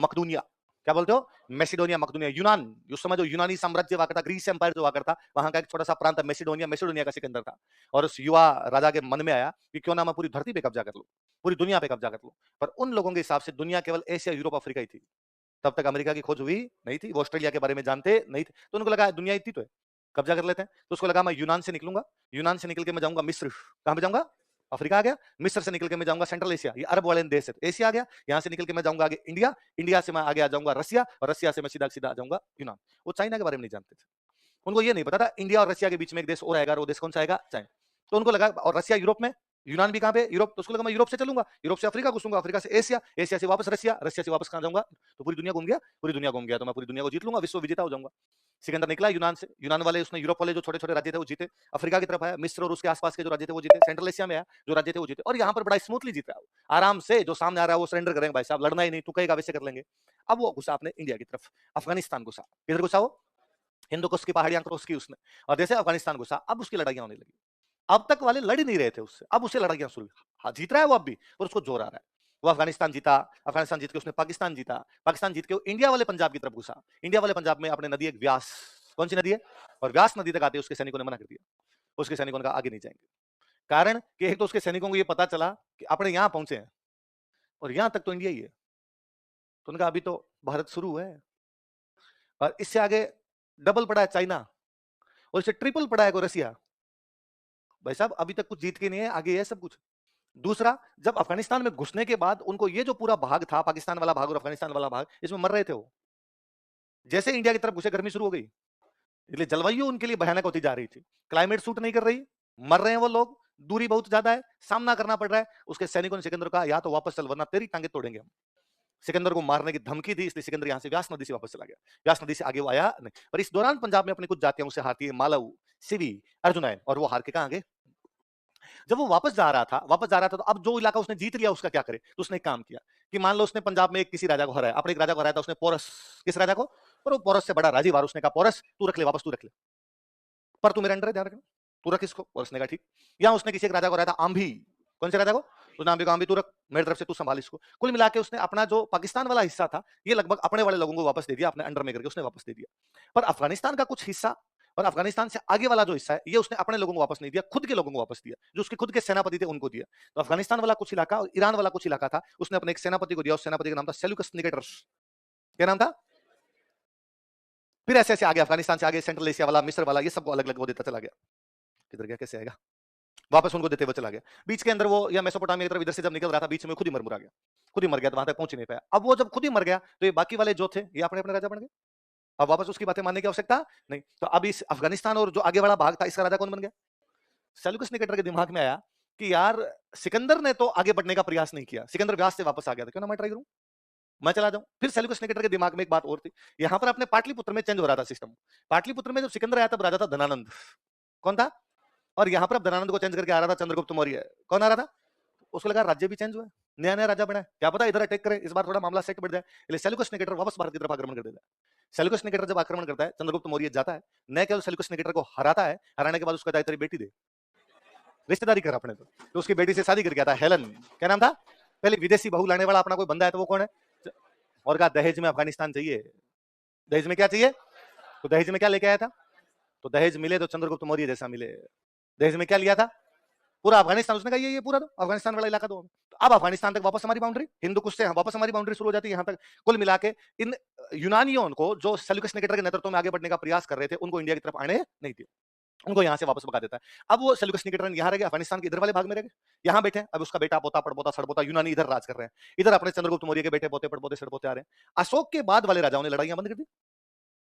मकदूनिया, क्या बोलते हो, मैसिडोनिया, मकदूनिया, यूनान, उस समय जो यूनानी साम्राज्य हुआ करता, ग्रीस एम्पायर जो हुआ करता, वहां का एक छोटा सा प्रांत मैसिडोनिया, मैसिडोनिया का सिकंदर था। और उस युवा राजा के मन में आया कि क्यों ना मैं पूरी धरती पे कब्जा कर लूं, पूरी दुनिया पे कब्जा कर लूं। पर उन लोगों के हिसाब से दुनिया केवल एशिया, यूरोप, अफ्रीका ही थी। तब तक अमेरिका की खोज हुई नहीं थी, वो ऑस्ट्रेलिया के बारे में जानते नहीं थे, तो उनको लगा दुनिया इतनी तो है, कब्जा कर लेते हैं। तो उसको लगा मैं यूनान से निकलूंगा, यूनान से निकल के मैं जाऊंगा मिस्र, कहां पे जाऊंगा, अफ्रीका आ गया। मिस्र से निकल के मैं जाऊंगा सेंट्रल एशिया, ये अरब वाले देश है, एशिया आ गया। यहां से निकल के मैं जाऊंगा आगे इंडिया, इंडिया से मैं आगे आ जाऊंगा रसिया, और रसिया से मैं सीधा सीधा आ जाऊंगा यूनान। वो चाइना के बारे में नहीं जानते थे, उनको ये नहीं पता था इंडिया और रसिया के बीच में एक देश और आएगा, और वो देश कौन सा आएगा, चाइना। तो उनको लगा, और रसिया यूरोप में, यूनान भी कहां पे, यूरोप, तो उसको लगा मैं यूरोप से चलूंगा, यूरोप से अफ्रीका घुसूंगा, अफ्रीका से एशिया, एशिया से वापस रसिया, रसिया से वापस कहां जाऊंगा, तो पूरी दुनिया घूम गया, पूरी दुनिया घूम गया तो मैं पूरी दुनिया को जीत लूंगा, विश्व विजेता हो जाऊंगा। सिकंदर निकला यूनान से, यूनान वाले उसने यूरोप वाले जो छोटे छोटे राज्य थे वो जीते, अफ्रीका की तरफ आया, मिस्र और उसके आसपास के जो राज्य थे वो जीते, सेंट्रल एशिया में आया, जो राज्य थे वो जीते, और यहाँ पर बड़ा स्मूथली जीत रहा है, आराम से, जो सामने आ रहा है वो सरेंडर करेंगे, भाई साहब लड़ना ही नहीं, तू कहेगा वैसे कर लेंगे। अब वो घुसा अपने इंडिया की तरफ, अफगानिस्तान घुसा, किधर घुसा वो, हिंदू कुश की पहाड़ियां क्रॉस की उसने, और जैसे अफगानिस्तान घुसा, अब उसकी लड़ाइयां होने लगी। अब तक वाले लड़ ही नहीं रहे थे उससे, अब उससे लड़ाइयां शुरू, हाँ जीत रहा है वो अब भी, और उसको जोर आ रहा है। वो अफगानिस्तान जीता, अफगानिस्तान जीत के उसने पाकिस्तान जीता, पाकिस्तान जीत के वो इंडिया वाले पंजाब की तरफ घुसा, इंडिया वाले पंजाब में अपने नदी एक व्यास, कौन सी नदी है, और व्यास नदी तक आते उसके सैनिकों ने मना कर दिया, उसके सैनिकों ने कहा आगे नहीं जाएंगे। कारण कि एक तो उसके सैनिकों को ये पता चला कि अपने यहां पहुंचे हैं, और यहां तक तो इंडिया ही है, तो उनका अभी तो भारत शुरू है, और इससे आगे डबल पड़ा है चाइना, और इससे ट्रिपल पड़ा है रसिया। भाई साहब अभी तक कुछ जीत के नहीं है, आगे है सब कुछ। दूसरा, जब अफगानिस्तान में घुसने के बाद उनको ये जो पूरा भाग था, पाकिस्तान वाला भाग और अफगानिस्तान वाला भाग, इसमें मर रहे थे वो, जैसे इंडिया की तरफ घुसे गर्मी शुरू हो गई, इसलिए जलवायु उनके लिए भयानक होती जा रही थी, क्लाइमेट सूट नहीं कर रही, मर रहे हैं वो लोग, दूरी बहुत ज्यादा है, सामना करना पड़ रहा है। उसके सैनिकों ने सिकंदर कहा या तो वापस चल वरना तेरी टांगे तोड़ेंगे हम। सिकंदर को मारने की धमकी दी, इसलिए सिकंदर यहां से व्यास नदी से वापस चला गया, व्यास नदी से आगे वो आया नहीं। और इस दौरान पंजाब में अपनी कुछ जातियों से हारती है, मालव, सिवी, अर्जुनैन, और वो हार के कहां गए। जब वो वापस जा रहा था तो अब जो इलाका उसने जीत लिया उसका क्या करे, तो उसने एक काम किया कि मान लो उसने पंजाब में एक किसी राजा को हराया, अपने एक राजा को हराया था उसने, पोरस, किस राजा को, पर वो पोरस से बड़ा राजीवार, उसने कहा पोरस तू रख ले, वापस तू रख ले, पर तू मेरे अंडर है, ध्यान रखना, तू रख इसको, पोरस ने कहा ठीक। या उसने किसी एक राजा को हराया था, आंभी, कौन से राजा को, उसने आंभी को, आंभी तू रख मेरी तरफ से, तू संभाल इसको। कुल मिला के उसने अपना जो पाकिस्तान वाला हिस्सा था ये लगभग अपने वाले लोगों को वापस दे दिया, अपने अंडर में करके उसने वापस दे दिया। पर अफगानिस्तान का कुछ हिस्सा और अफगानिस्तान से आगे वाला जो हिस्सा है ये उसने अपने लोगों को वापस नहीं दिया, खुद के लोगों को वापस दिया, जो उसके खुद के सेनापति थे उनको दिया। तो अफगानिस्तान वाला कुछ इलाका और ईरान वाला कुछ इलाका था, उसने अपने एक सेनापति को दिया, उस सेनापति का नाम था सेल्यूकस निकेटर्स। क्या नाम था। फिर ऐसे ऐसे आगे, अफगानिस्तान से आगे सेंट्रल एशिया वाला, मिस्र वाला, ये सबको अलग अलग वो देता चला गया। किधर गया, कैसे आएगा, वापस उनको देते हुए चला गया। बीच के अंदर वो या मेसोपोटामिया की तरफ इधर से जब निकल रहा था, बीच में खुद ही मर गया, खुद ही मर गया, तो वहां तक पहुंच नहीं पाया। अब वो जब खुद ही मर गया तो ये बाकी वाले जो थे ये अपने अपने राजा बन गए, अब वापस उसकी बातें मानने की आवश्यकता नहीं। तो अब इस अफगानिस्तान और जो आगे वाला भाग था इसका राजा कौन बन गया, सेल्यूकस निकेटर के दिमाग में आया कि यार सिकंदर ने तो आगे बढ़ने का प्रयास नहीं किया, सिकंदर व्यास से वापस आ गया था, क्यों ना मैं ट्राई करूं, मैं चला जाऊं। फिर सेल्यूकस निकेटर के दिमाग में एक बात और थी, यहां पर अपने पाटलिपुत्र में चेंज हो रहा था सिस्टम, पाटलिपुत्र में जब सिकंदर आया तब राजा था धनानंद, कौन था, और यहां पर अब धनानंद को चेंज करके आ रहा था चंद्रगुप्त मौर्य, कौन आ रहा था, उसको लगा राज्य भी चेंज हुआ, नया नया राजा बना है, क्या पता इधर अटैक करे, इस बार थोड़ा मामला सेट बढ़ जाए, इसलिए सेल्यूकस निकेटर वापस भारत की तरफ आक्रमण कर देता है। सेल्यूकस निकेटर जब आक्रमण करता है, चंद्रगुप्त मौर्य जाता है, न केवल सेल्यूकस निकेटर को हराता है, हराने के बाद उसको कहता है तेरी बेटी दे, रिश्तेदारी कर अपने, तो उसकी बेटी से शादी करके आता है, हेलन, क्या नाम था, पहले विदेशी बहू लाने वाला अपना कोई बंदा है तो वो कौन है, और कहा दहेज में अफगानिस्तान चाहिए, दहेज में क्या चाहिए, तो दहेज में क्या लेके आया था, तो दहेज मिले तो चंद्रगुप्त मौर्य जैसा मिले, दहेज में क्या लिया था, पूरा अफगानिस्तान, उसने कहा ये पूरा दो, अफगानिस्तान वाला इलाका दो। तो अब अफगानिस्तान तक वापस हमारी बाउंड्री, हिंदू कुश से वापस हमारी बाउंड्री शुरू हो जाती है यहाँ तक। कुल मिला के इन यूनानियों को जो सेल्यूकस निकेटर के नेतृत्व में आगे बढ़ने का प्रयास कर रहे थे उनको इंडिया की तरफ आने नहीं दिया, उनको यहाँ से वापस भगा देता है। अब वो सेल्यूकस निकेटर यहाँ रह गए, अफगानिस्तान के इधर वाले भाग में रह गए, यहाँ बैठे, अब उसका बेटा पोता पड़पोता सड़पोता यूनानी इधर राज कर रहे हैं, इधर अपने चंद्रगुप्त मौर्य के बेटे पोते पड़पोते सड़पोते आ रहे हैं। अशोक के बाद वाले राजाओं ने लड़ाइयां बंद कर दी,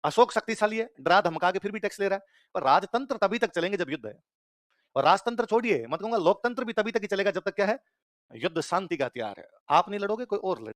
अशोक शक्तिशाली है, डरा धमका के फिर भी टैक्स ले रहा है, पर राजतंत्र तभी तक चलेंगे जब युद्ध है, और राजतंत्र छोड़िए, मत कहूंगा लोकतंत्र भी तभी तक ही चलेगा जब तक क्या है, युद्ध शांति का हथियार है, आप नहीं लड़ोगे कोई और लड़े।